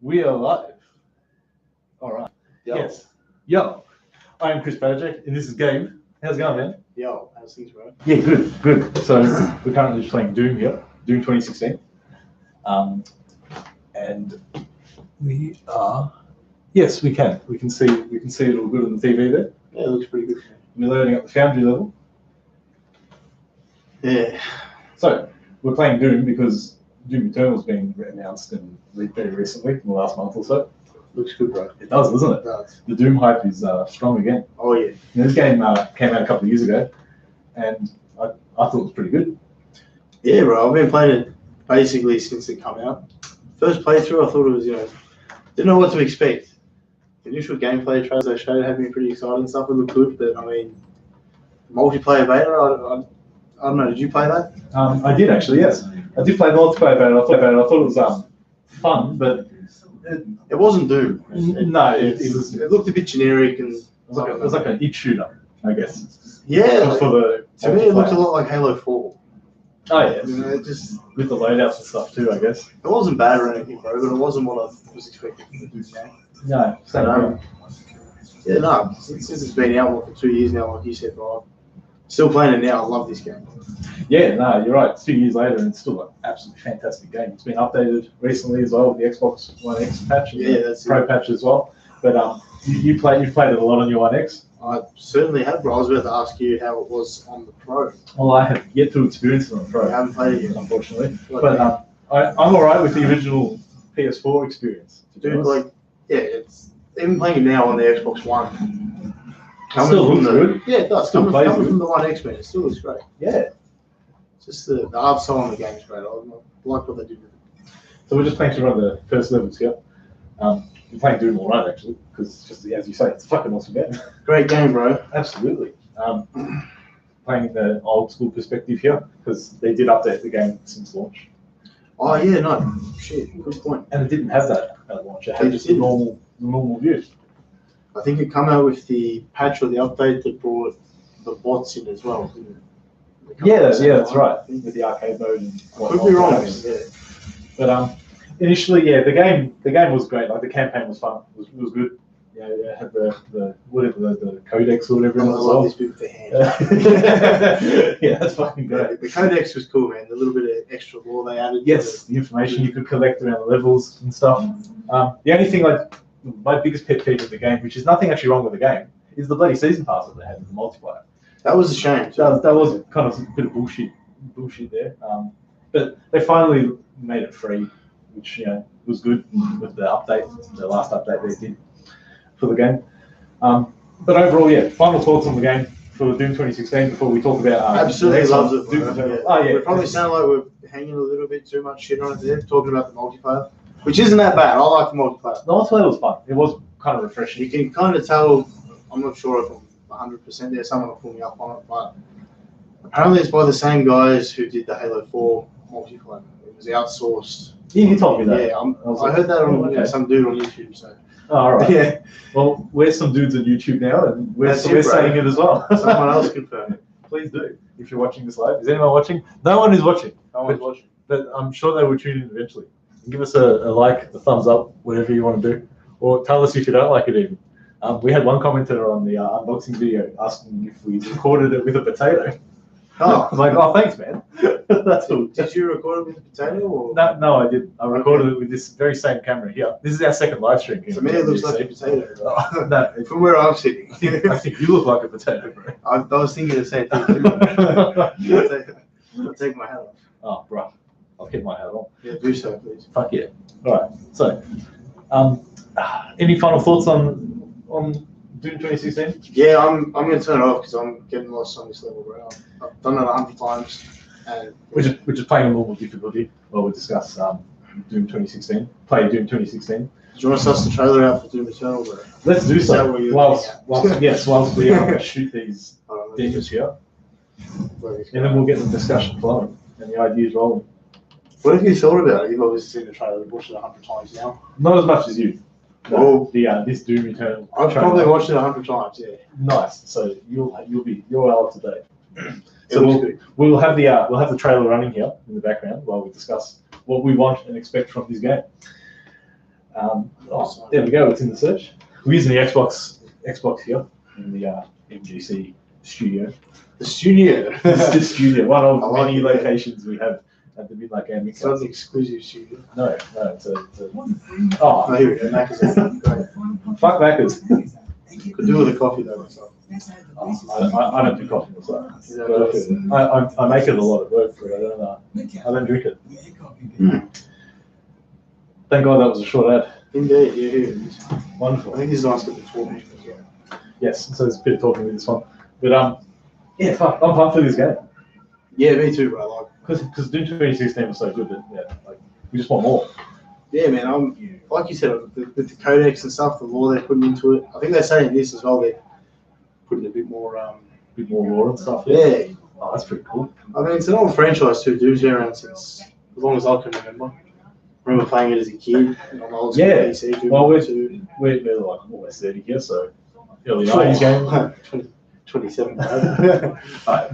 We are live. All right. Yo. Yes. Yo. I am Chris Patters and this is Gabe. How's it going, man? Yo, how's things, bro? Yeah, good, good. So we're currently just playing Doom here, Doom 2016. And we are. Yes, we can. We can see it all good on the TV there. Yeah, it looks pretty good. We're loading up the Foundry level. Yeah. So we're playing Doom because Doom Eternal's been announced and very recently, in the last month or so. Looks good, bro. It does, doesn't it? It does. The Doom hype is strong again. Oh, yeah. This game came out a couple of years ago, and I thought it was pretty good. Yeah, bro. I've been playing it basically since it came out. First playthrough, I thought it was, didn't know what to expect. The initial gameplay trailers they showed had me pretty excited and stuff. It looked good, but I mean, multiplayer beta, I don't know. Did you play that? I did actually, yes. I did play the multiplayer beta. I thought it was fun, but It wasn't Doom. it looked a bit generic and was like an id shooter, I guess. yeah. Just for the To me, it looked a multiplayer. lot like Halo 4. Oh yeah, It just with the loadouts and stuff too, I guess. it wasn't bad or anything, bro, but it wasn't what I was expecting from the Doom game. No, same here. Yeah, no, since it's been out for 2 years now, like you said, bro. Still playing it now. I love this game. Yeah, no, you're right. It's 2 years later, and it's still an absolutely fantastic game. It's been updated recently as well with the Xbox One X patch, and Yeah, that's Pro it. patch as well. But you've played it a lot on your One X. I certainly have, bro. I was about to ask you how it was on the Pro. Well, I have yet to experience it on I Pro, haven't played it yet. unfortunately. Like, But I'm all right with the original PS4 experience. To be dude, honest. like, yeah, it's even playing it now on the Xbox One. Still looks good. Yeah, it does. Still Coming plays good. from the One X, man, it still looks great. Yeah. Just the art style on the game is great. I like what they did with it. So we're just playing through the first levels here. We're playing Doom all right, actually, because it's just, as you say, it's a fucking awesome game. Great game, bro. Absolutely. Playing the old school perspective here, because they did update the game since launch. Oh yeah, no, shit, good point. And it didn't have that at launch. It They had just the didn't. normal view. I think it came out with the patch or the update that brought the bots in as well. Didn't it? Yeah, that's right. With the arcade mode and Could be wrong. Yeah. But initially, yeah, the game was great. Like the campaign was fun. It was good. Yeah, it had the codex or whatever I it was. love this bit with the hand. Yeah, that's fucking great. The codex was cool, man. The little bit of extra lore they added. Yes, the information you could collect around the levels and stuff. The only thing, like, my biggest pet peeve of the game, which is nothing actually wrong with the game, is the bloody season pass that they had with the multiplayer. That was a shame. That was kind of a bit of bullshit there. But they finally made it free, which was good with the update, the last update they did for the game. But overall, yeah, final thoughts on the game for Doom 2016 before we talk about. Absolutely loves it. Doom Bro. Eternal. Yeah. Oh yeah, We probably sound like we're hanging a little bit too much shit on it there, talking about the multiplayer, which isn't that bad. I like the multiplayer. the multiplayer was fun. It was kind of refreshing. You can kind of tell. I'm not sure if I'm 100% there. Someone will pull me up on it, but apparently it's by the same guys who did the Halo 4 multiplayer. It was outsourced. You told me that. Yeah, was I like, heard that on okay. some dude on YouTube. So Oh, all right. yeah, Well, we're some dudes on YouTube now, and we're That's it, bro. saying it as well. someone else confirmed it. Please do. If you're watching this live, is anyone watching? No one is watching. No one's watching. But I'm sure they will tune in eventually. Give us a like, a thumbs up, whatever you want to do. Or tell us if you don't like it even. We had one commentator on the unboxing video asking if we recorded it with a potato. Oh, I was like, oh, thanks, man. That's all. did you record it with a potato? Or? No, I didn't. I recorded it with this very same camera here. This is our second live stream. To me, it looks like a potato. Oh, no, From where I'm sitting. I think you look like a potato, bro. I was thinking the same thing too. I'll take my hat off. Oh, bro. I'll keep my hat on. Yeah, do so, please. Fuck yeah. All right. So, any final thoughts on Doom 2016? Yeah, I'm going to turn it off because I'm getting lost on this level, bro. I've done it 100 times. And We're just playing on normal difficulty while we discuss Doom 2016. Play Doom 2016. do you want to suss the trailer out for Doom Eternal, bro? Let's do Is that so. what you're Whilst we shoot these demons here, What and then we'll get the discussion flowing and the ideas rolling. have you thought about it? You've obviously seen the trailer. We've watched it 100 times now. Not as much as you. Well, This Doom Eternal. I've trailer. probably watched it 100 times, yeah. Nice. So you're well up to date. It So looks good. we'll have the trailer running here in the background while we discuss what we want and expect from this game. There we go. It's in the search. We're using the Xbox here in the MGC studio. The studio. This is the studio. One of I like many it, locations we have at the Midnight Gaming It's not Club. an exclusive studio. No, it's a Oh, oh, here we go. Macca's open. Great. fuck Maccas. Could do with a coffee though myself. I don't do coffee myself. You don't do it? I make it a lot at work, but I don't drink it. Thank God that was a short ad. Indeed, yeah, here it is. Wonderful. I think this is nice with the talking as well. Yes, so there's a bit of talking with this one. But yeah, fuck, I'm pumped for this game. Yeah, me too, bro. Like, Because Doom 2016 was so good that we just want more. yeah, man. I'm like you said with the codex and stuff, the lore they're putting into it. I think they're saying this as well. They're putting a bit more. Bit more lore and stuff. Yeah. Oh, that's pretty cool. I mean, it's an old franchise too. Doom's been around since as long as I can remember. I remember playing it as a kid on old school Yeah. PC. Doom Well, we're 2. like almost 30 here, so early 90s game. 27.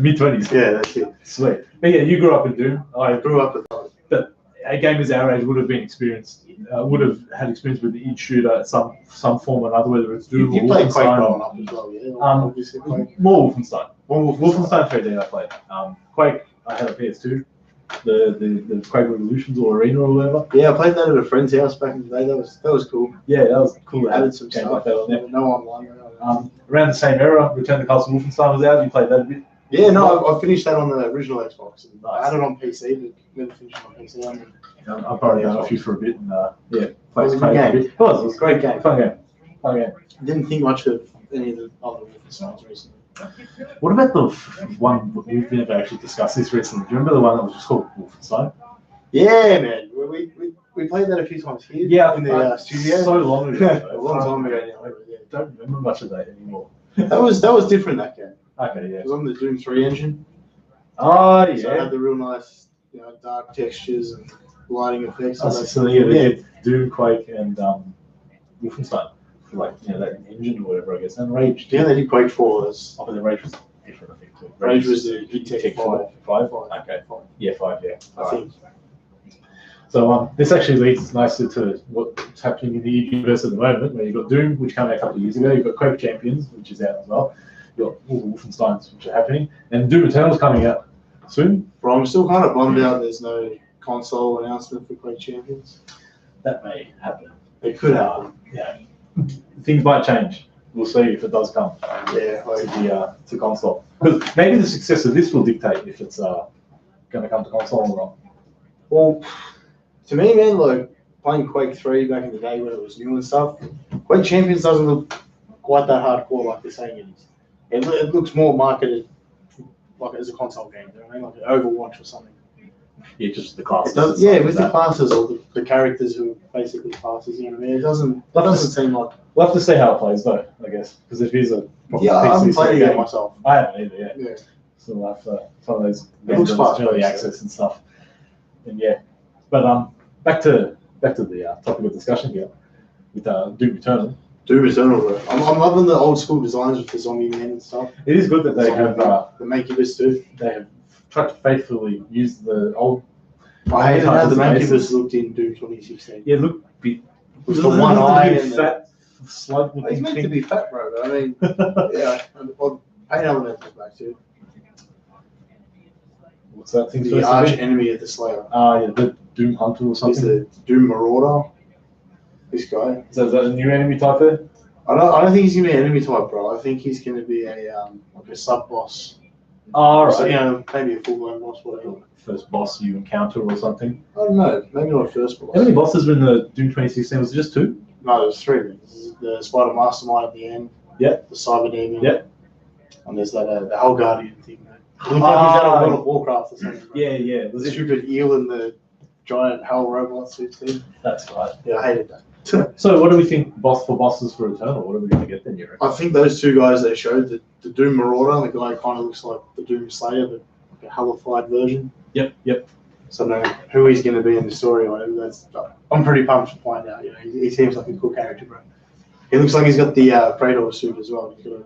Mid 20s. Yeah, that's it. Sweet. But yeah, you grew up in Doom. I grew up with that. But gamers our age would have been experienced, would have had experience with the id shooter at some form or another, whether it's Doom You or played Quake Wolfenstein. growing up as well, yeah? Obviously, Quake. More Wolfenstein. Wolfenstein 3D I played. Quake, I had a PS2. The Quake Revolutions or Arena or whatever. Yeah, I played that at a friend's house back in the day. That was cool. Yeah, that was cool. Added some game stuff. like that on there. No online. Around the same era, Return to Castle Wolfenstein was out. You played that a bit. Yeah, no, I finished that on the original Xbox. And Nice. I had it on PC, but never finished it on PC. I've probably done a few for a bit, and yeah, It was a good played game. a bit. It was a great game. Fun game. I didn't think much of any of the other Wolfensteins recently. What about the one we've never actually discussed this recently? Do you remember the one that was just called Wolfenstein? Yeah, man. We played that a few times here. Yeah, in the studio. So long ago. A long time ago now. I don't remember much of that anymore. That was different, that game. Okay, yeah. It was on the Doom 3 engine. Oh, So it yeah. had the real nice, dark textures and lighting effects. Oh, so yeah, they did Doom, Quake, and Wolfenstein. For that engine or whatever, I guess. And Rage. Yeah, they did Quake 4. Oh, but the Rage was different, I think, too. Rage was the Tech 5. 5? Okay. Yeah, 5, yeah. I think. So this actually leads nicely to what's happening in the universe at the moment, where you've got Doom, which came out a couple of years ago. You've got Quake Champions, which is out as well. You've got all the Wolfensteins, which are happening. And Doom Eternal's coming out soon. Bro, I'm still kind of bummed out there's no console announcement for Quake Champions. That may happen. It could happen. Yeah. Things might change. We'll see if it does come Yeah, to console. Because maybe the success of this will dictate if it's going to come to console or not. Well, to me, man, like playing Quake 3 back in the day when it was new and stuff, Quake Champions doesn't look quite that hardcore like they're saying it is. It looks more marketed like as a console game, you know what I mean? Like an Overwatch or something. Yeah, just the classes. With the classes or the characters who are basically classes, you know what I mean? It doesn't seem like. We'll have to see how it plays though, I guess. Because if he's a proper Yeah, I haven't PC played it yet game- myself. I haven't either yet. Yeah. So we'll have to some of those It looks games fast, early though. access and stuff. And yeah, but back to the topic of discussion here with Doom Eternal. Doom Eternal, bro. I'm loving the old school designs with the zombie men and stuff. It is good that they have the Makivist too. they have tried to faithfully use the old. I hated how the Faces. Makivist looked in Doom 2016. Yeah, look bit. With the one eye and the, fat slug he's looking meant to thing. be fat, bro. But I mean, yeah, well, pain element is back too. What's that thing? The supposed arch to be? enemy of the Slayer Yeah, the Doom Hunter or is something. the Doom Marauder. This guy. Is that a new enemy type there? I don't think he's gonna be an enemy type, bro. I think he's gonna be a like a sub boss. Oh, So, right. maybe a full blown boss, whatever. First boss you encounter or something. I don't know. Maybe not a first boss. How many bosses were in the Doom 2016? Was it just 2? No, there's 3. This is the Spider Mastermind at the end. Yep. The Cyber Demon. Yep. And there's that the Hell Guardian thing. Man. It looked like he's out of World of Warcraft or something. Bro. Yeah. The stupid eel and the giant Hell robot suit thing. That's right. Yeah, I hated that. So what do we think bosses for Eternal? What are we going to get then, you reckon? I think those 2 guys they showed, the Doom Marauder, the guy kind of looks like the Doom Slayer, but like a hellified version. Yep. So I don't know who he's going to be in the story or whatever. I'm pretty pumped to find out. He seems like a cool character, bro. He looks like he's got the Praetor suit as well. He's got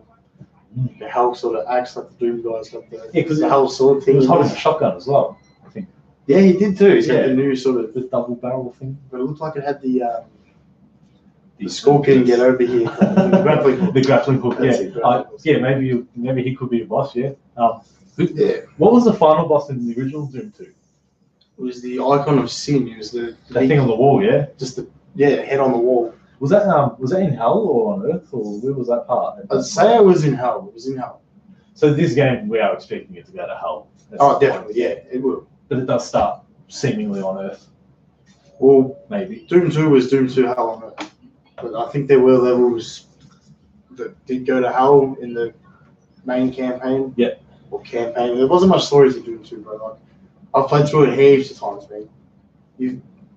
the Hell sort of axe like the Doom guy's got the Hell sword He thing. was holding a shotgun as well, I think. Yeah, he did too. He's got Yeah. the new sort of, The double barrel thing. but it looked like it had the The scorpion get over here. The grappling hook. The grappling hook, That's yeah. it, grappling hook. Yeah, maybe he could be a boss, yeah. Yeah. What was the final boss in the original Doom 2? It was the icon of sin. It was the That thing on the wall, yeah? just the head on the wall. Was that in Hell or on Earth, or where was that part? I'd say it was in hell. It was in hell. So this game, we are expecting it to go to Hell. That's Oh, the definitely, point. yeah, it will. But it does start seemingly on Earth, Well, maybe. Doom 2 was Doom 2 Hell on Earth. But I think there were levels that did go to hell in the main campaign. Yeah. Or campaign. There wasn't much story to Doom 2, bro. Like, I've played through it heaps of times, man.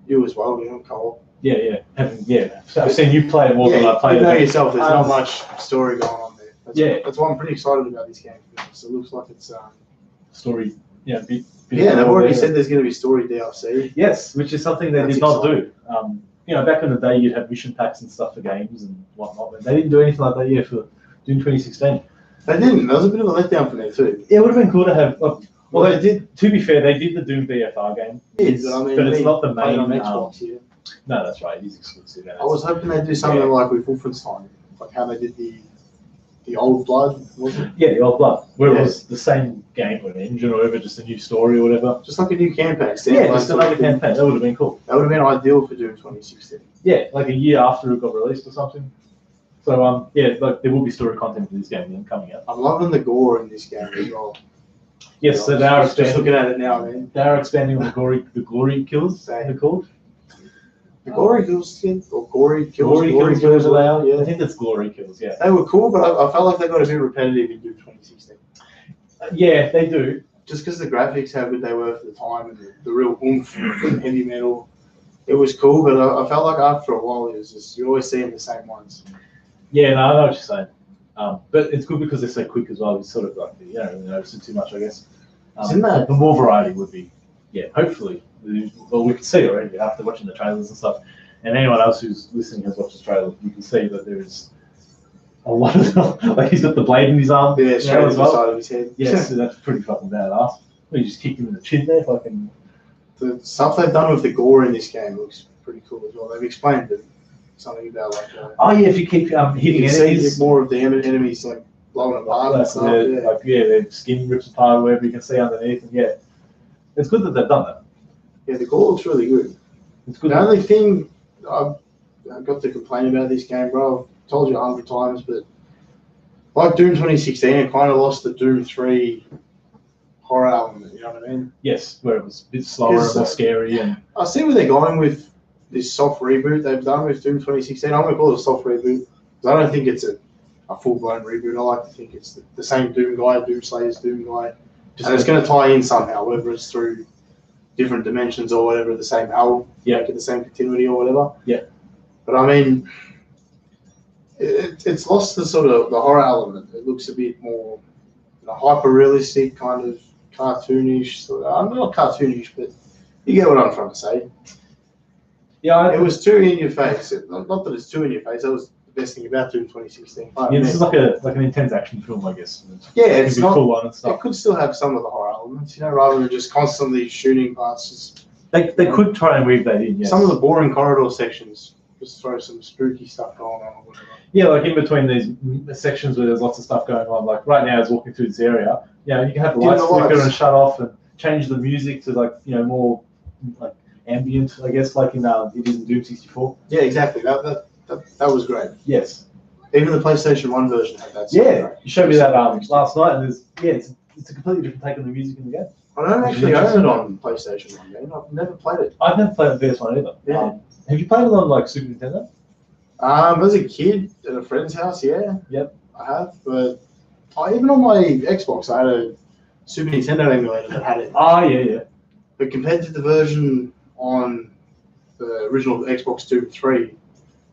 You as well, you know, Cole. Yeah. I've seen you play it more than I played you know it. yourself, there's not much story going on there. That's why I'm pretty excited about this game. Because it looks like it's Story, bit they've already there. said there's going to be story DLC. Yes, which is something they That's did not exciting. do. Back in the day, you'd have mission packs and stuff for games and whatnot, but they didn't do anything like that yet for Doom 2016. They didn't. That was a bit of a letdown for me too. Yeah, it would have been cool to have. Well, they did. To be fair, they did the Doom BFR game. But it's not the main. on Xbox, yeah. No, that's right. It is exclusive. I was hoping they'd do something like with Wolfenstein, like how they did the Old Blood, was it? Yeah, the Old Blood, where Yeah. it was the same game or an engine or whatever, just a new story or whatever. Just like a new campaign. Yeah, just another campaign. That would have been cool. That would have been ideal for Doom 2016. Yeah, like a year after it got released or something. So like there will be story content for this game then coming out. I'm loving the gore in this game as well. Yes, so they are just expanding. looking at it now, man. They are expanding on the glory kills. They're called. The gory kills, or gory kills, Glory kills, whatever they are. I yeah. think it's glory kills. Yeah. They were cool, but I felt like they got a bit repetitive in Doom 2016. Yeah, they do. Just because the graphics, how good they were for the time, and the real oomph and heavy metal, it was cool. But I felt like after a while, it was just you're always seeing the same ones. Yeah, no, I know what you're saying. But it's good because they're so quick as well. It's sort of like you don't really notice it too much, I guess. Isn't that the more variety would be? Yeah, hopefully. Well, we can see already after watching the trailers and stuff. And anyone else who's listening has watched the trailer, you can see that there is a lot of like he's got the blade in his arm. Yeah, straight on as the well. side of his head. Yeah, so that's pretty fucking badass. He just kicked him in the chin there, fucking. The stuff they've done with the gore in this game looks pretty cool as well. They've explained it, something about like. Oh yeah, if you keep hitting you can enemies, see more of the enemies like blowing apart and stuff. their skin rips apart, whatever you can see underneath, and yeah, it's good that they've done that. Yeah, the gore looks really good. It's good. The only thing I've got to complain about this game, bro, I've told you 100 times, but like Doom 2016, it kind of lost the Doom 3 horror element, you know what I mean? Yes, where it was a bit slower and more scary. And I see where they're going with this soft reboot they've done with Doom 2016. I'm going to call it a soft reboot because I don't think it's a full-blown reboot. I like to think it's the same Doom guy, Doom Slayer's Doom guy. And it's going to tie in somehow, whether it's through different dimensions or whatever, the same hell, make it the same continuity or whatever. Yeah. But I mean, it's lost the sort of the horror element. It looks a bit more hyper-realistic, kind of cartoonish. Sort of, I'm not cartoonish, but you get what I'm trying to say. Yeah, it was too in your face. Not that it's too in your face. That was the best thing about Doom 2016. Yeah, this is like an intense action film, I guess. It's not full on and stuff. It could still have some of the horror elements, rather than just constantly shooting parts. Just they could try and weave that in. Yes. Some of the boring corridor sections, just throw some spooky stuff going on or whatever. Yeah, like in between these sections where there's lots of stuff going on. Like right now, as walking through this area, you can have the lights flicker and shut off, and change the music to more like ambient, I guess, like it is in Doom 64. Yeah, exactly. That was great. Yes. Even the PlayStation 1 version had that. Yeah, you showed me that last night, and it's a completely different take on the music in the game. I don't actually own it on PlayStation 1 game. I've never played it. I've never played on PS1 either. Yeah. Have you played it on like Super Nintendo? As a kid at a friend's house, yeah. Yep. I have, but even on my Xbox, I had a Super Nintendo emulator that had it. Oh, yeah. But compared to the version on the original Xbox Doom 3,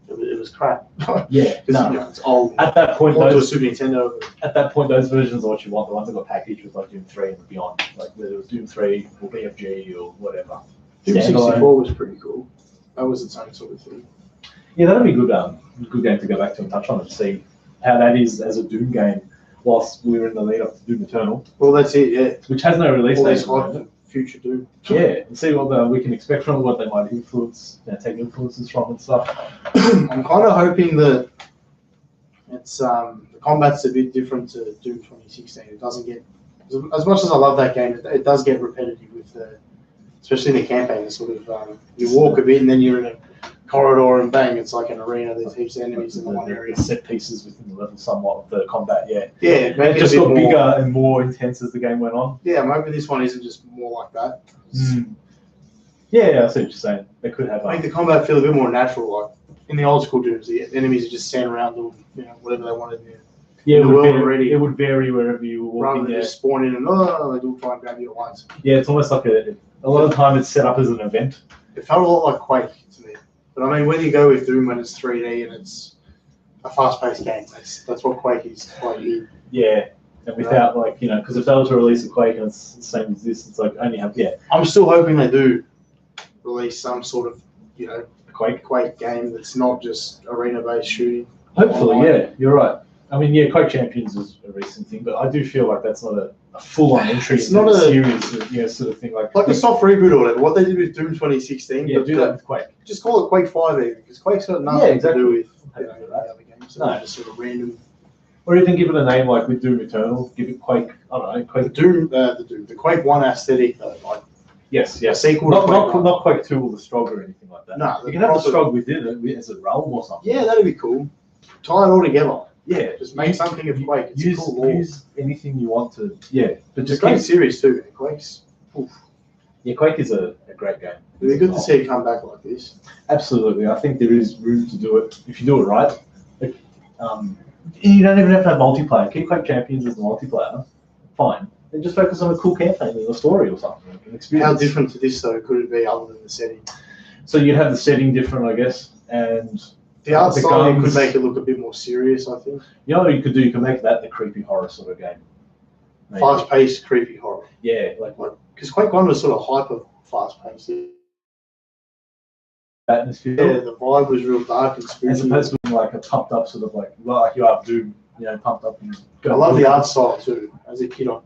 it was crap. Yeah, no. It's old. At that point, Super Nintendo. At that point, those versions are what you want. The ones that got packaged with like Doom 3 and beyond, like whether it was Doom 3 or BFG or whatever. Doom 64 was pretty cool. That was its own sort of thing. Yeah, that'd be a good game to go back to and touch on and see how that is as a Doom game. Whilst we were in the lead up to Doom Eternal. Well, that's it. Yeah. Which has no release date. future Doom. Yeah, and see what we can expect from it, what they might influence, take influences from and stuff. I'm kind of hoping that it's the combat's a bit different to Doom 2016. It doesn't get as much as I love that game. It does get repetitive with especially in the campaign. It's sort of you walk a bit and then you're in a corridor and bang, it's like an arena. There's heaps of enemies in the one area. Set pieces within the level, somewhat of the combat. Yeah, yeah, maybe it just got bigger and more intense as the game went on. Yeah, maybe this one isn't just more like that. Yeah, I see what you're saying. They could have. Make the combat feel a bit more natural, like in the old school Dooms. The enemies are just standing around doing whatever they wanted there. Yeah, it would vary wherever you were walking. Rather than just spawn in and they do try and grab you at once. Yeah, it's almost like a lot of the time it's set up as an event. It felt a lot like Quake to me. But I mean, when you go with Doom when it's 3D and it's a fast-paced game, that's what Quake is. Yeah, and without because if they were to release a Quake and it's the same as this, it's like only have I'm still hoping they do release some sort of Quake game that's not just arena-based shooting. Hopefully, yeah, you're right. I mean, Quake Champions is a recent thing, but I do feel like that's not a full-on entry. It's not a serious, sort of thing like a soft reboot or whatever. What they did with Doom 2016. Yeah, do that with Quake. Just call it Quake 5 even, because Quake's got nothing to do with the other games. No, just sort of random. Or even give it a name like with Doom Eternal. Give it Quake. I don't know, Quake. The Quake 1 aesthetic, like yes, a sequel. Not Quake 2 or the Strog or anything like that. No, you can have the Strog within it as a realm or something. Yeah, that'd be cool. Tie it all together. Yeah, just make something of Quake. It's use anything you want to. Yeah, but just great series too. Man. Quake's. Oof. Yeah, Quake is a great game. It'd be good to see it come back like this. Absolutely, I think there is room to do it if you do it right. You don't even have to have multiplayer. Keep Quake Champions as the multiplayer. Fine. And just focus on a cool campaign and a story or something. An experience. How different to this though could it be other than the setting? So you'd have the setting different, I guess, and. The art style could make it look a bit more serious, I think. You know what you could do? You could make that the creepy horror sort of game. Fast-paced, creepy horror. Yeah, because Quake 1 was sort of hyper fast-paced. Atmosphere. Yeah, the vibe was real dark and spooky. As opposed to like a pumped up sort of like you have Doom, pumped up. And I love the art style too. As a kid, I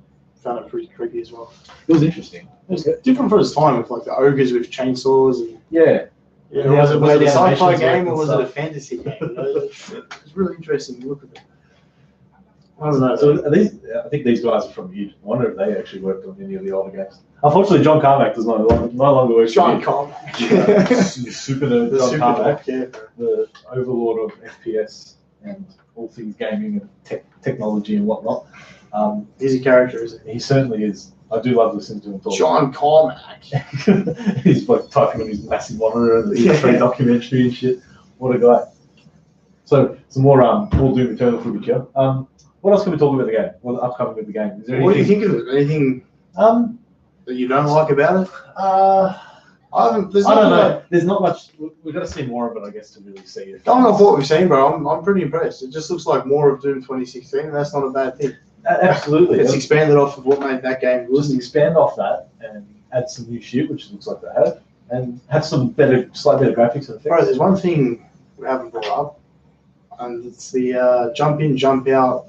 found it pretty creepy as well. It was interesting. It was different for its time with like the ogres with chainsaws and. Yeah. Yeah, was it a sci-fi game or was it a fantasy game? It's really interesting to look at it. I don't know. So I think these guys are from Ute. I wonder if they actually worked on any of the older games. Unfortunately, John Carmack does no longer work. John Carmack. Super nerd John Carmack, the overlord of FPS and all things gaming and technology and whatnot. He's a character, isn't he? He certainly is. I do love listening to him talk. John Carmack. He's like typing on his massive monitor and the free documentary and shit. What a guy. So some more Doom Eternal footage here. What else can we talk about the game? What upcoming with the game? Is there what do you think of it? Anything that you don't like about it? I don't know. There's not much. We've got to see more of it, I guess, to really see it. Going off what we've seen, bro, I'm pretty impressed. It just looks like more of Doom 2016, and that's not a bad thing. Absolutely. It's expanded off of what made that game good. Just expand off that and add some new shit, which it looks like they have, and have some slightly better graphics and effects. Bro, there's one thing we haven't brought up, and it's the jump in, jump out.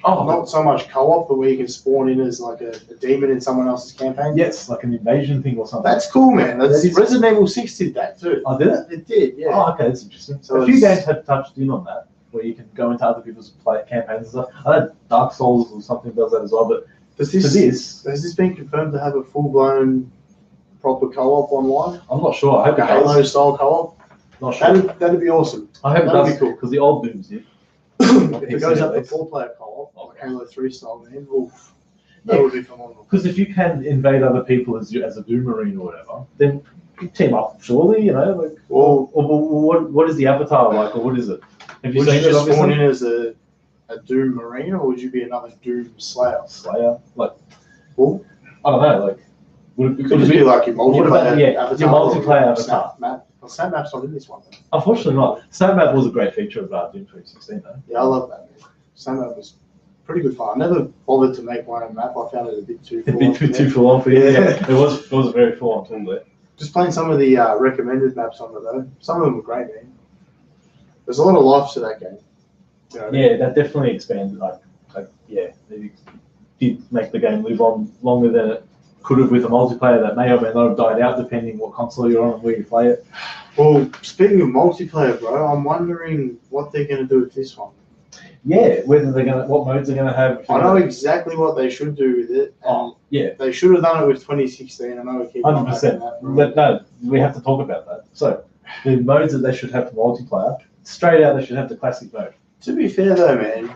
Oh, not so much co-op, but where you can spawn in as like a demon in someone else's campaign. Yes, like an invasion thing or something. That's cool, man. Resident Evil 6 did that too. Oh, did it? It did, yeah. Oh, okay, that's interesting. So a few games have touched in on that, where you can go into other people's campaigns and stuff. I know Dark Souls or something does that as well, but has this been confirmed to have a full-blown proper co-op online? I'm not sure. I hope a Halo-style co-op? Not sure. That'd be awesome. I hope that'd be cool, because the old Dooms did. If it goes up to 4-player co-op, like Halo 3 style, man, oof, that would be phenomenal. Because if you can invade other people as a Doom Marine or whatever, then you team up, surely, or what is the avatar like, or what is it? Would you just spawn in as a Doom Marine, or would you be another Doom Slayer? Well, I don't know, would it be like your multiplayer avatar? Your multiplayer avatar. Map? Well, Snap Map's not in this one, though. Unfortunately not. Snap Map was a great feature of Doom 2016, though. Yeah, I love that, man. Snap Map was pretty good fun. I never bothered to make my own map. I found it a bit too full on. Too full on for you. Yeah. It was a very full on tool there. Just playing some of the recommended maps on it, though. Some of them were great, man. There's a lot of life to that game. Yeah, that definitely expanded. They did make the game live on longer than it could have with a multiplayer that may or may not have died out depending what console you're on and where you play it. Well, speaking of multiplayer, bro, I'm wondering what they're going to do with this one. Yeah, whether they're gonna, what modes they're gonna have. I know exactly what they should do with it. Yeah, they should have done it with 2016. I know we keep 100%. But no, we have to talk about that. So the modes that they should have for multiplayer, straight out, they should have the classic mode. To be fair though, man,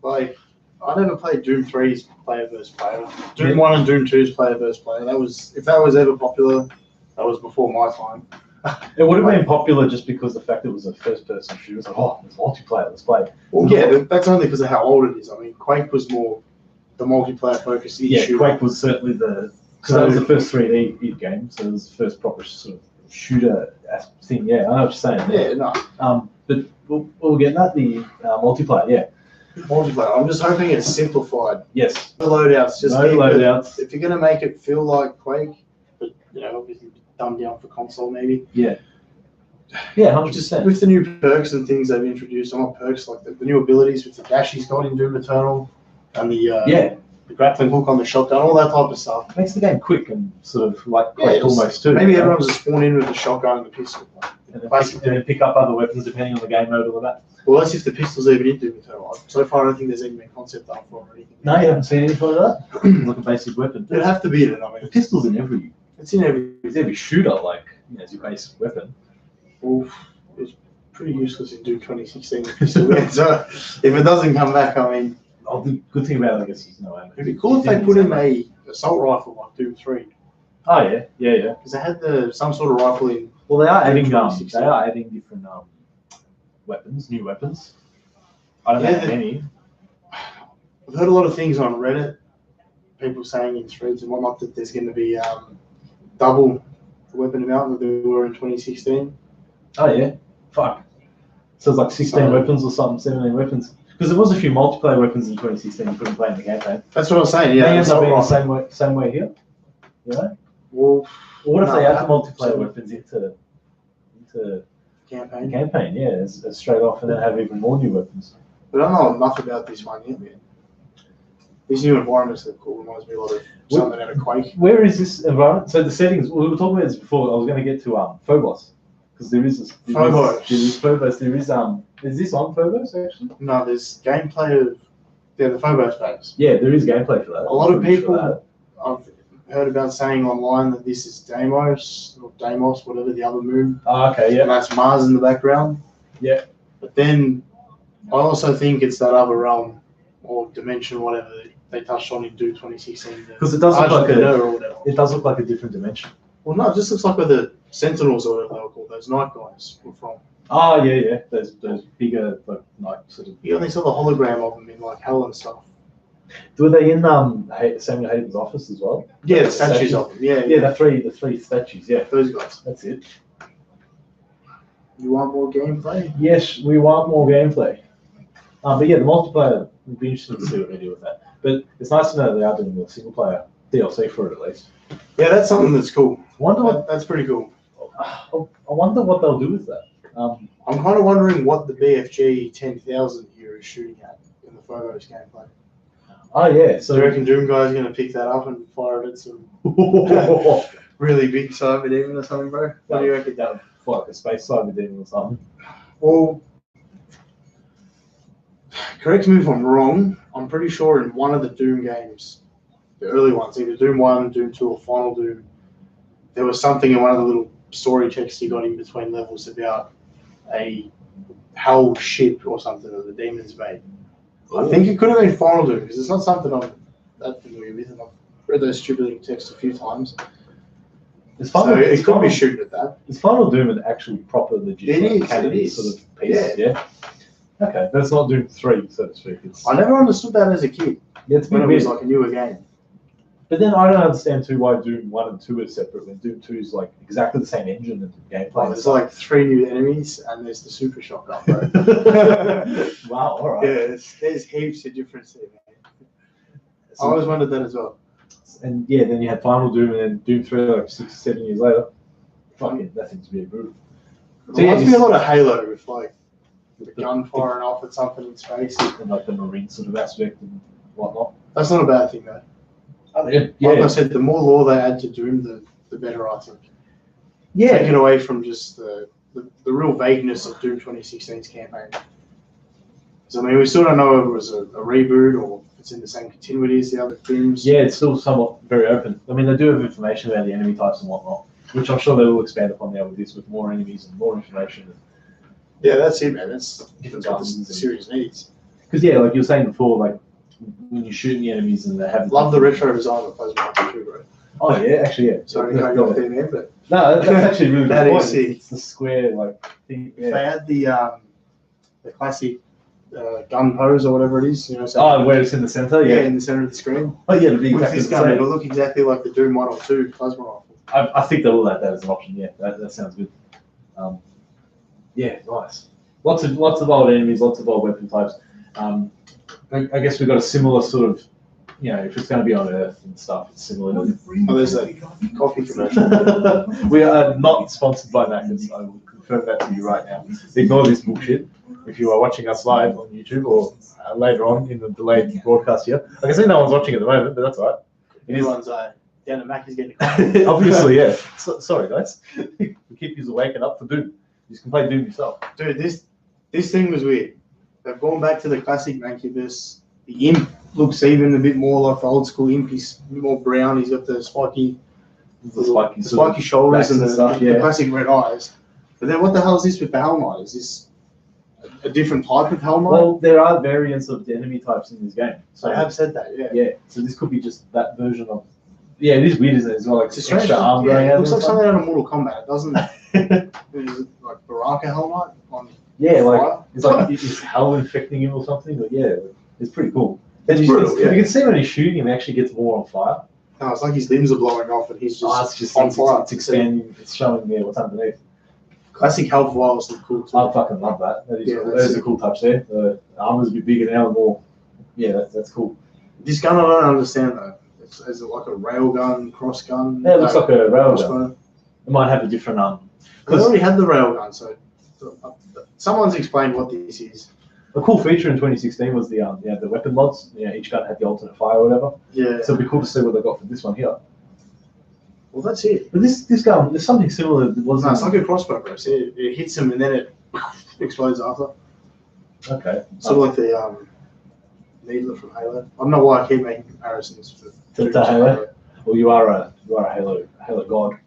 like I never played Doom 3's player versus player. Doom 1 and Doom 2's player versus player. That was, if that was ever popular, that was before my time. It would have been popular just because the fact it was a first-person shooter. It's like, oh, it's multiplayer, let's play. Well, yeah, that's only because of how old it is. I mean, Quake was more the multiplayer-focused issue. Yeah, Quake was certainly the, because that was the first 3D game, so it was the first proper sort of shooter thing. Yeah, I know what you're saying. Yeah, no. But we'll get that, the multiplayer, yeah. Multiplayer. I'm just hoping it's simplified. Yes. No loadouts. Just no loadouts. If you're going to make it feel like Quake, but, you know, obviously dumbed down for console maybe. Yeah. Yeah, 100%. With the new perks and things they've introduced, or not perks, like the new abilities with the dash he's got in Doom Eternal, and the grappling hook on the shotgun, all that type of stuff. It makes the game quick and sort of like Quake almost too. Maybe everyone's just spawn in with the shotgun and the pistol. And then pick up other weapons depending on the game mode or that. Well, that's if the pistol's even in Doom Eternal. So far, I don't think there's even been concept art for it or anything. No, you haven't seen anything like that? Like a basic weapon. It'd have to be in it. I mean, the pistol's in every... It's in every... It's every shooter, like, you know, as your basic weapon. Well, it was pretty useless in Doom 2016. So if it doesn't come back, I mean... Oh, the good thing about it, I guess, is no aim. It'd be cool if they put in a assault rifle like Doom 3. Oh, yeah. Because they had some sort of rifle in... Well, they are adding different weapons, new weapons. I don't know how many. I've heard a lot of things on Reddit, people saying in threads and whatnot that there's going to be double the weapon amount that there were in 2016. Oh yeah, fuck. So it's like 16 weapons or something, 17 weapons. Because there was a few multiplayer weapons in 2016 you couldn't play in the campaign. That's what I was saying. Yeah, they end up being the same way here. You know. Well, what if they add the multiplayer weapons into campaign? Yeah, as straight off, and then have even more new weapons. But I don't know enough about this one yet, man. These new environments are cool. Reminds me a lot of something out of Quake. Where is this environment? So the settings, we were talking about this before. I was going to get to Phobos, because there is Phobos. Is this on Phobos actually? No, there's gameplay of the Phobos base. Yeah, there is gameplay for that. A lot of people I've heard about saying online that this is Deimos or Deimos, whatever the other moon. Oh, okay, yeah. And that's Mars in the background. Yeah. But then I also think it's that other realm or dimension, whatever they touched on in Doom 2016. Because it does look like a different dimension. Well, no, it just looks like where the Sentinels or whatever they were called, those night guys were from. Oh yeah. Those bigger like night sort of. You only saw the hologram of them in like hell and stuff. Were they in Samuel Hayden's office as well? Yeah, the statues of them. Yeah, the three statues. Yeah, those guys. That's it. You want more gameplay? Yes, we want more gameplay. But yeah, the multiplayer would be interesting to see what they do with that. But it's nice to know they are doing the single player DLC for it at least. Yeah, that's something that's cool. That's pretty cool. I wonder what they'll do with that. I'm kind of wondering what the BFG 10,000 here is shooting at in the Phobos gameplay. Oh yeah, so do you reckon Doom Guy's going to pick that up and fire it at some really big cyber demon or something, bro? What do you reckon? That would fly like a space cyber demon or something. Well, correct me if I'm wrong. I'm pretty sure in one of the Doom games, the early ones, either Doom 1, Doom 2, or Final Doom, there was something in one of the little story texts you got in between levels about a hell ship or something that the demons made. I think it could have been Final Doom, because it's not something I'm that familiar with, and I've read those stupid little texts a few times. So it could be shooting at that. Is Final Doom an actual proper legit canon sort of piece? Yeah. Okay, that's not Doom 3, so to speak. I never understood that as a kid. Yeah, it's when it was like a newer game. But then I don't understand too why Doom 1 and 2 are separate when Doom 2 is like exactly the same engine and gameplay. Oh, there's like 3 new enemies and there's the super shotgun, bro. Wow, alright. Yeah, there's heaps of difference there, man. I always wondered that as well. And yeah, then you had Final Doom and then Doom 3 like 6 or 7 years later. Fucking, that seems to be brutal. So reminds me a lot of Halo with like the gun firing off at something in space. And like the marine sort of aspect and whatnot. That's not a bad thing though. Like I said, the more lore they add to Doom, the better, I think. Yeah. Take it away from just the real vagueness of Doom 2016's campaign. So, I mean, we still don't know if it was a reboot or if it's in the same continuity as the other Dooms. Yeah, it's still somewhat very open. I mean, they do have information about the enemy types and whatnot, which I'm sure they will expand upon now with this, with more enemies and more information. Yeah, that's it, man. That's Different what the buttons series needs. Because, yeah, like you were saying before, like, when you're shooting the enemies and they have... Love the retro design of Plasma too, bro. Oh, yeah, actually, yeah. Sorry, I got there, man, but... No, that's actually really That good is point. sick. It's the square, like, thing. If Yeah. they had the classic gun pose or whatever it is, you know, so Oh, where it's in the center, yeah, yeah. in the center of the screen. Oh, yeah, the big With this gun, it'll look exactly like the Doom Model 2 plasma rifle. I think they will add that as an option. Yeah, that sounds good. Yeah, nice. Lots of old enemies, lots of old weapon types. I guess we've got a similar sort of, you know, if it's going to be on Earth and stuff, it's similar to. Oh, there's that coffee commercial. We are not sponsored by Macca's. I will confirm that to you right now. Ignore this bullshit. If you are watching us live on YouTube or later on in the delayed broadcast here, I can see no one's watching at the moment, but that's all right. Everyone's down at Macca's getting coffee. Obviously, yeah. Sorry, guys. We keep you awake and up for Doom. You can play Doom yourself. Dude, this thing was weird. They've gone back to the classic Mancubus. The imp looks even a bit more like the old school imp. He's a bit more brown. He's got the spiky shoulders and the classic red eyes. But then what the hell is this with the Hellknight? Is this a different type of Hellknight? Well, there are variants of the enemy types in this game. So I have said that, yeah. Yeah, so this could be just that version of... Yeah, it is weird, isn't it? It's not like It's a strange extra arm going it out. looks like something out of Mortal Kombat. It doesn't... Is it like Baraka Hellknight? Yeah, like fire? it's like is hell infecting him or something. But yeah, it's pretty cool. It's brutal, yeah. You can see when he's shooting him, he actually gets more on fire. No, it's like his limbs are blowing off and he's just, on fire. It's expanding. It's showing me what's underneath. Classic health vials look cool too. I fucking love that. That is, Yeah, that is a cool touch there. The armor's a bit bigger now, more. Yeah, that's cool. This gun I don't understand though. Is it like a railgun, cross gun? Yeah, it looks like a railgun. crossbow? It might have a different They already had the railgun, so someone's explained what this is. A cool feature in 2016 was the weapon mods. Yeah, each gun had the alternate fire or whatever. Yeah. So it'd be cool to see what they got for this one here. Well, that's it. But this gun, there's something similar. That wasn't. No, it's like a crossbow, bro. So it hits him and then it explodes after. Okay. Sort of like the needler from Halo. I don't know why I keep making comparisons to Halo. Well, you are a Halo god.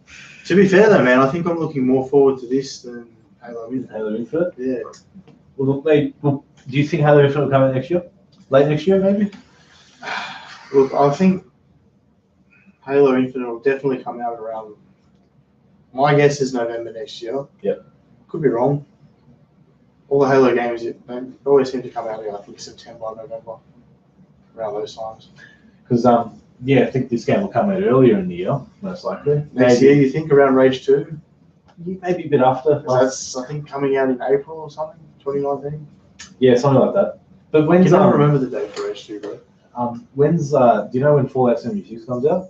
To be fair though, man, I think I'm looking more forward to this than Halo Infinite. Halo Infinite. Yeah. Well, look, mate. Well, do you think Halo Infinite will come out next year? Late next year, maybe? Look, I think Halo Infinite will definitely come out around. My guess is November next year. Yep. Could be wrong. All the Halo games, they always seem to come out in, I think, September, November, around those times. Because I think this game will come out earlier in the year, most likely. Next year, you think around Rage 2? Maybe a bit after. That's, I think, coming out in April or something, 2019. Yeah, something like that. But when's Can I remember the date for Rage 2, bro? When's do you know when Fallout 76 comes out?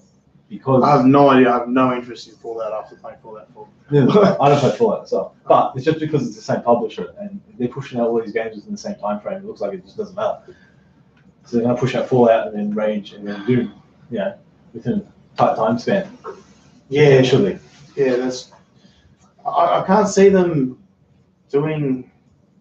Because I have no idea. I have no interest in Fallout after playing Fallout 4. I don't play Fallout myself, but it's just because it's the same publisher and they're pushing out all these games within the same time frame. It looks like it just doesn't matter. So they're going to push out Fallout and then Rage and then Doom, within a tight time span. Yeah, Potentially. Yeah, that's. I can't see them doing,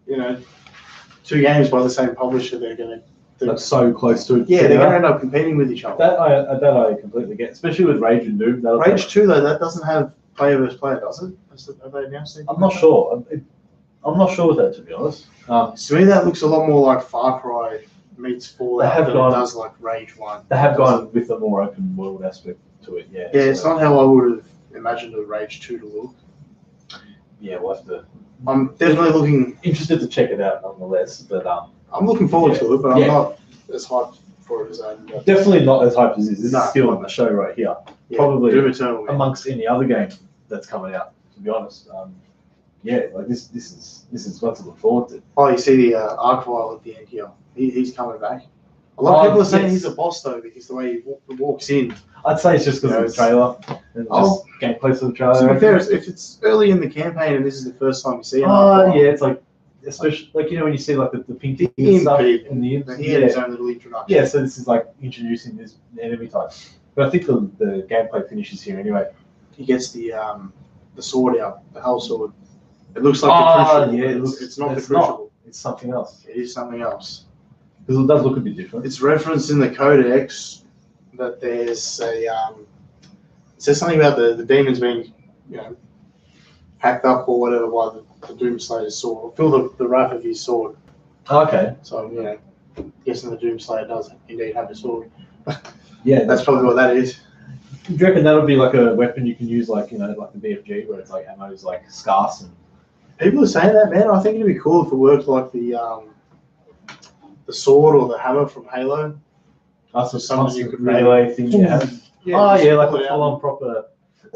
2 games by the same publisher. They're going to. That's so close to it. Yeah, they're going to end up competing with each other. That I completely get, especially with Rage and Doom. Rage 2 though, that doesn't have player versus player, does it? Have they announced it? I'm not sure. I'm not sure with that, to be honest. To me, that looks a lot more like Far Cry meets Fallout than it does like Rage 1. They have gone with a more open world aspect to it, yeah. Yeah, it's not how I would have imagined a Rage 2 to look. Yeah, we'll have to. I'm definitely looking. Interested to check it out, nonetheless. But I'm looking forward to it, but I'm not as hyped for it as I am. Definitely not as hyped as this. This is still on the show right here. Yeah, probably Doom Eternal, amongst any other game that's coming out. To be honest, like this is what to look forward to. Oh, you see the Archvile at the end here. He's coming back. A lot of people are saying he's a boss though, because the way he walks in. I'd say it's just because of the trailer and just gameplay for the trailer. To be fair, if it's early in the campaign and this is the first time you see him. Oh yeah, it's like. Especially like when you see like the pink and stuff in the he had his own little introduction. Yeah, so this is like introducing this enemy type. But I think the gameplay finishes here anyway. He gets the sword out, the whole sword. It looks like the crucible. Yeah, It's not the crucible. It's something else. It is something else. Because it does look a bit different. It's referenced in the Codex that there's a it says something about the demons being, hacked up or whatever by the Doomslayer's sword. Feel the wrath of his sword. Okay. So guessing the Doomslayer does indeed have a sword. Yeah, That's probably what that is. Do you reckon that'll be like a weapon you can use, like the BFG, where it's like ammo's like scarce and. People are saying that, man. I think it'd be cool if it worked like the sword or the hammer from Halo. That's a something you could melee thing you have. Yeah, like a full-on proper.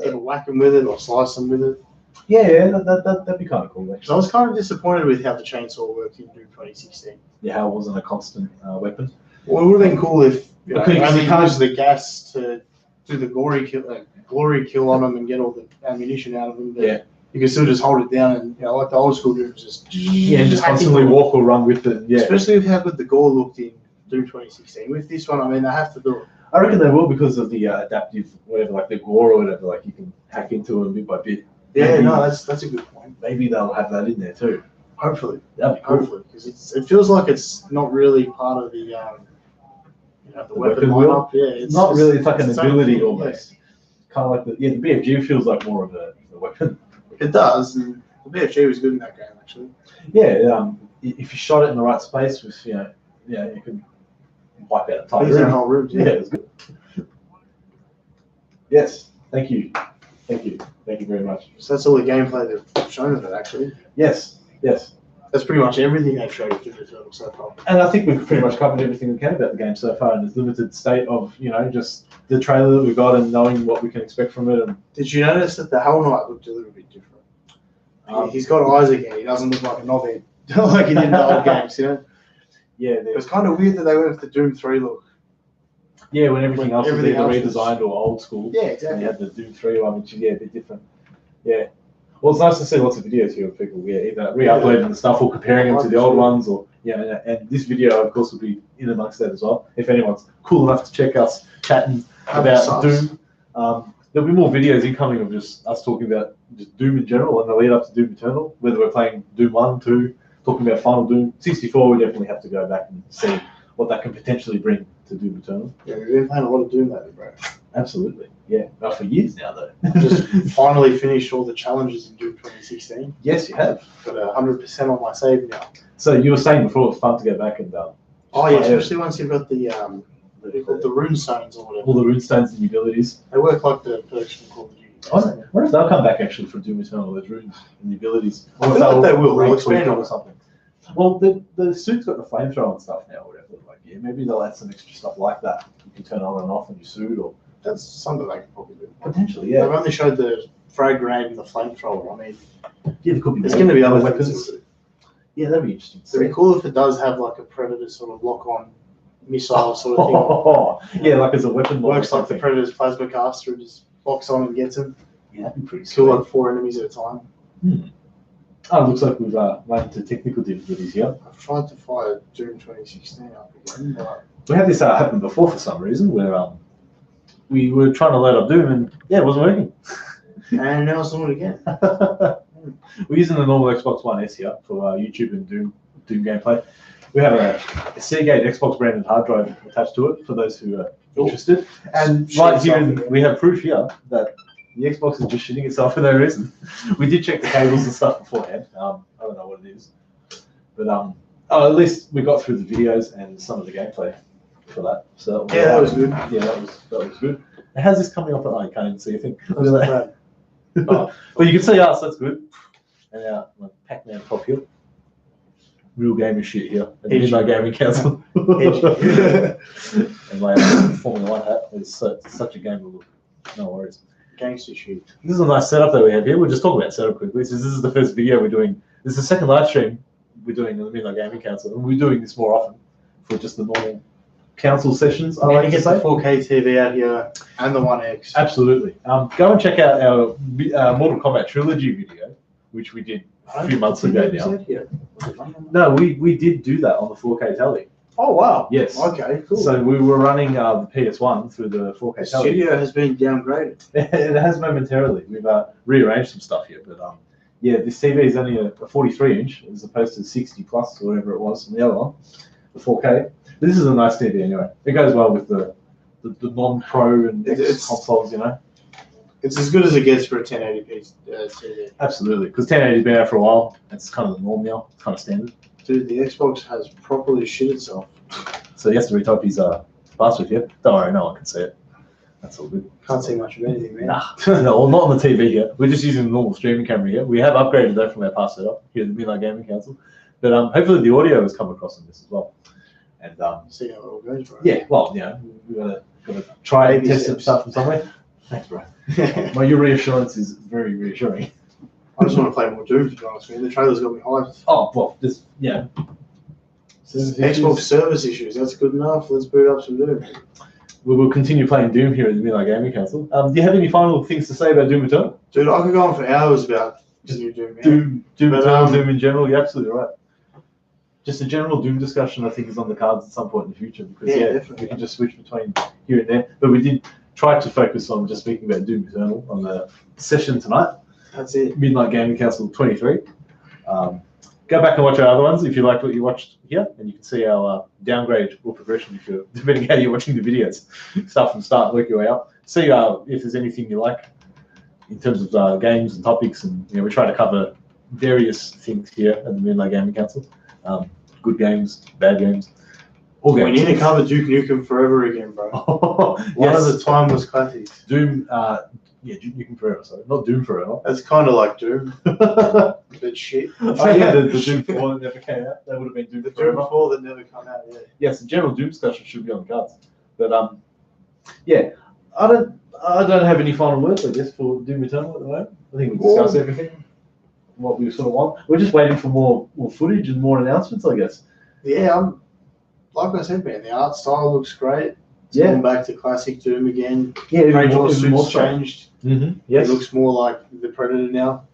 Either whack them with it or slice them with it. Yeah, that'd be kind of cool. Actually. I was kind of disappointed with how the chainsaw worked in Doom 2016. Yeah, how it wasn't a constant weapon. Well, it would have been cool if you Because only you can't- use the gas to do the glory kill on them and get all the ammunition out of them. But Yeah. you can still just hold it down and like the old school Dooms just Just constantly walk or run with it. Yeah. Especially with how good the gore looked in Doom 2016. With this one, I mean, they have to do it. I reckon they will because of the adaptive whatever, like the gore or whatever. Like you can hack into them bit by bit. Yeah, Maybe- no, that's a good point. Maybe they'll have that in there too. Hopefully, That'd be cool. hopefully, because it feels like it's not really part of the the weapon wheel? lineup. Yeah, it's Not really. It's like an its own ability thing, almost. Kind of like the BFG feels like more of a weapon. yeah. It does, and the BFG was good in that game actually. Yeah. If you shot it in the right space, with you can wipe out a entire These are room. whole rooms. Yeah, it was good. Yes. Thank you. Thank you very much. So that's all the gameplay they've shown of it actually. Yes. That's pretty much everything they've showed of Doom Eternal so far. And I think we've pretty much covered everything we can about the game so far in this limited state of, just the trailer that we got and knowing what we can expect from it. And Did you notice that the Hell Knight looked a little bit different? He's got eyes again. He doesn't look like a knobhead like he did in the old games, yeah, It was kind of weird that they went with the Doom 3 look. when everything else was everything either else was- redesigned or old school. Yeah, And exactly. you had the Doom 3 one, which is a bit different. Yeah. Well, it's nice to see lots of videos here of people either re-uploading the stuff or comparing them to the old ones, or and this video, of course, will be in amongst that as well. If anyone's cool enough to check us chatting about Doom, there'll be more videos incoming of just us talking about just Doom in general and the lead up to Doom Eternal. Whether we're playing Doom 1, 2, talking about Final Doom 64, we definitely have to go back and see what that can potentially bring to Doom Eternal. Yeah, we've been playing a lot of Doom lately, bro. Absolutely, yeah. For years now, though. Just finally finished all the challenges in Doom 2016. Yes, you have. Got 100% on my save now. So you were saying before it was fun to go back and Oh yeah, especially once you've got the rune stones or whatever. all the runestones and abilities. They work like the perks from Call of Duty. I wonder if they'll come back actually for Doom Eternal, those runes and the abilities. I feel like they will. They'll retweak expand it on or it. something. Well, the suit's got the flamethrower and stuff now, or whatever. Like, maybe they'll add some extra stuff like that. You can turn on and off in your suit, or That's something they could probably do. potentially, They've only showed the frag grenade and the flamethrower. I mean, there could be. there's more going to be other weapons. weapons. Yeah, that'd be interesting. to It'd be see. cool if it does have like a Predator sort of lock-on missile sort of thing. Yeah, like as a weapon. mod or Works like the something. Predator's plasma caster. It just locks on and gets him. Yeah, that'd be pretty Kill cool. like 4 enemies at a time. Oh, it looks like we've run into technical difficulties here. I've tried to fire Doom 2016 up again, but We had this happen before for some reason, where we were trying to load up Doom and it wasn't working. and now it's doing it again. We're using the normal Xbox One S here for YouTube and Doom gameplay. We have a Seagate Xbox branded hard drive attached to it for those who are interested. And Shit right here, itself. we have proof here that the Xbox is just shitting itself for no reason. We did check the cables and stuff beforehand. I don't know what it is, but at least we got through the videos and some of the gameplay for that. So Yeah, that was good. Yeah, that was good. And how's this coming up? I can't even see a thing. Look at that. Oh, Well, you can see us. That's good. And our Pac-Man top here. Real gamer shit here. And Edgy. Midnight Gaming Council. Edgy. And my Formula 1 hat. It's such a gamer look. No worries. gangster shit. This is a nice setup that we have here. We'll just talk about setup quickly. Since this is the first video we're doing. This is the second live stream we're doing in the Midnight Gaming Council. And we're doing this more often for just the normal council sessions. I And like you to get the say. 4K TV out here and the 1X. Absolutely. Go and check out our Mortal Kombat trilogy video, which we did a few months ago now. No, we did do that on the 4K telly. Oh wow. Yes. Okay. Cool. So we were running the PS1 through the 4K the television. studio has been downgraded. It has momentarily. We've rearranged some stuff here, but yeah, this TV is only a 43-inch as opposed to 60 plus or whatever it was from the other one, the 4K. But this is a nice TV anyway. It goes well with the non-pro and X consoles, you know. It's as good as it gets for a 1080p TV. Absolutely, because 1080's been out for a while. It's kind of the norm now. It's kind of standard. Dude, the Xbox has properly shit itself. So he has to retype his password here. Don't worry, no one can see it. That's all good. Can't see much of anything, man. Nah, no, well, not on the TV here. We're just using the normal streaming camera here. We have upgraded though from our pass setup here at the Midnight Gaming Council. But hopefully the audio has come across on this as well. And see how it all goes, bro. yeah, well, you know, we've got to try and test some stuff from somewhere. Thanks, bro. Well, your reassurance is very reassuring. I just want to play more Doom, to be honest with you. The trailer's got me hyped. Oh, well, just, yeah. Xbox service issues, that's good enough. Let's boot up some Doom. We will continue playing Doom here at the Midnight Gaming Council. Do you have any final things to say about Doom Eternal? Dude, I could go on for hours about just new Doom. Doom Eternal, Doom in general, you're absolutely right. Just a general Doom discussion, I think, is on the cards at some point in the future because definitely. We can just switch between here and there. But we did try to focus on just speaking about Doom Eternal on the session tonight. That's it. Midnight Gaming Council 23. Go back and watch our other ones if you liked what you watched here, and you can see our downgrade or progression if you're depending how you're watching the videos. Start from start, work your way up. See if there's anything you like in terms of games and topics, and we try to cover various things here at the Midnight Gaming Council. Good games, bad games, all games. We need to cover Duke Nukem Forever again, bro. One of the timeless classics. Doom, Duke Nukem Forever, sorry. Not Doom Forever. That's kind of like Doom. A bit shit. Oh yeah, the Doom 4 that never came out. That would have been Doom The Forever. Doom 4 that never came out, yeah. Yes, the general Doom discussion should be on the cards. But yeah, I don't have any final words, I guess, for Doom Eternal at the moment. I think we discussed everything, what we sort of want. We're just waiting for more footage and more announcements, I guess. Yeah, like I said, man, the art style looks great. It's going back to classic Doom again. Yeah, even more changed. Mm-hmm. Yes. It looks more like the Predator now.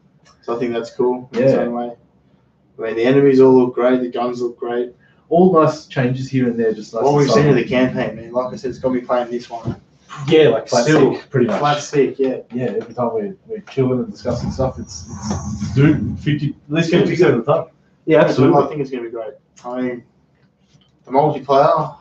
So I think that's cool in Yeah. its own way. I mean, the enemies all look great. The guns look great. All nice changes here and there. Just nice. What we've seen in the campaign, man. Like I said, it's got me playing this one. Yeah, like flat Still, stick, pretty much. Flat stick, yeah. Yeah, every time we're chilling and discussing stuff, it's Doom 50, at least 50% of the time. Yeah, absolutely. I think it's going to be great. I mean, the multiplayer.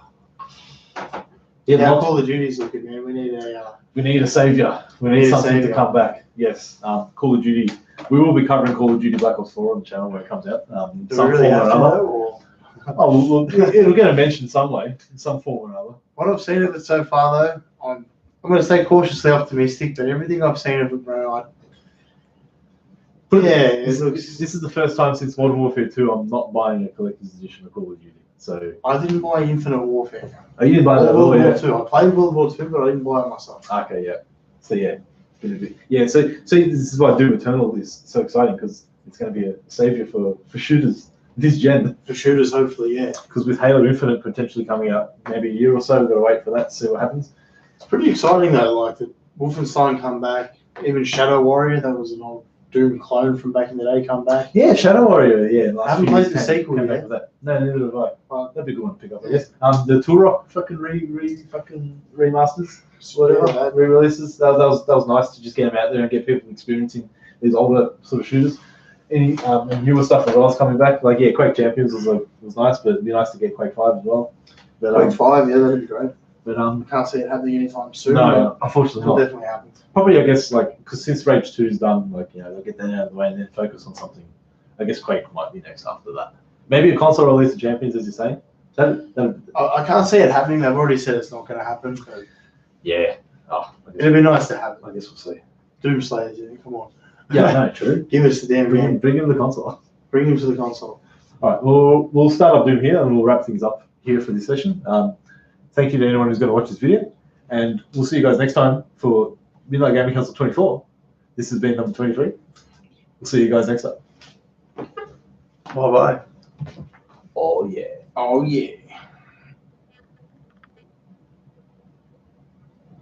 Yeah, How Call of Duty's looking, man. We need a savior. We need something to come back. Yes, Call of Duty. We will be covering Call of Duty Black Ops 4 on the channel when it comes out. Do we really have to know, or? It'll get a mention some way, in some form or another. What I've seen of it so far, though, I'm going to stay cautiously optimistic, but everything I've seen of it, bro, This is the first time since Modern Warfare 2 I'm not buying a collector's edition of Call of Duty. So I didn't buy Infinite Warfare. Oh, you didn't buy that at all, World War 2. I played World War 2, but I didn't buy it myself. Okay, yeah. So yeah, so this is why Doom Eternal is so exciting because it's going to be a savior for shooters this gen. For shooters, hopefully, yeah. Because with Halo Infinite potentially coming out maybe a year or so, we've got to wait for that to see what happens. It's pretty exciting though. Like the Wolfenstein come back, even Shadow Warrior, that was an old Doom clone from back in the day, come back. Yeah, Shadow Warrior. Yeah, I haven't played the sequel yet. No, neither have I. Well, that'd be a good one to pick up, I guess. The Turok fucking remasters, whatever, re-releases. That was nice to just get them out there and get people experiencing these older sort of shooters. Any and newer stuff as well is coming back. Like Quake Champions was nice, but it'd be nice to get Quake 5 as well. But, Quake 5, yeah, that'd be great. But can't see it happening anytime soon. No, unfortunately it'll not. Definitely happen. Probably, I guess, because since Rage 2 is done, they'll get that out of the way and then focus on something. I guess Quake might be next after that. Maybe a console release of Champions, as you're saying. I can't see it happening. They've already said it's not going to happen. But yeah. It'd be nice to happen. I guess we'll see. Doom Slayers, yeah, come on. Yeah, no, true. Give us the damn game. Bring him to the console. Bring him to the console. All right, we'll start up Doom here and we'll wrap things up here for this session. Thank you to anyone who's going to watch this video, and we'll see you guys next time for Midnight Gaming Council 24. This has been number 23. We'll see you guys next time. Bye-bye. Oh, yeah. Oh, yeah.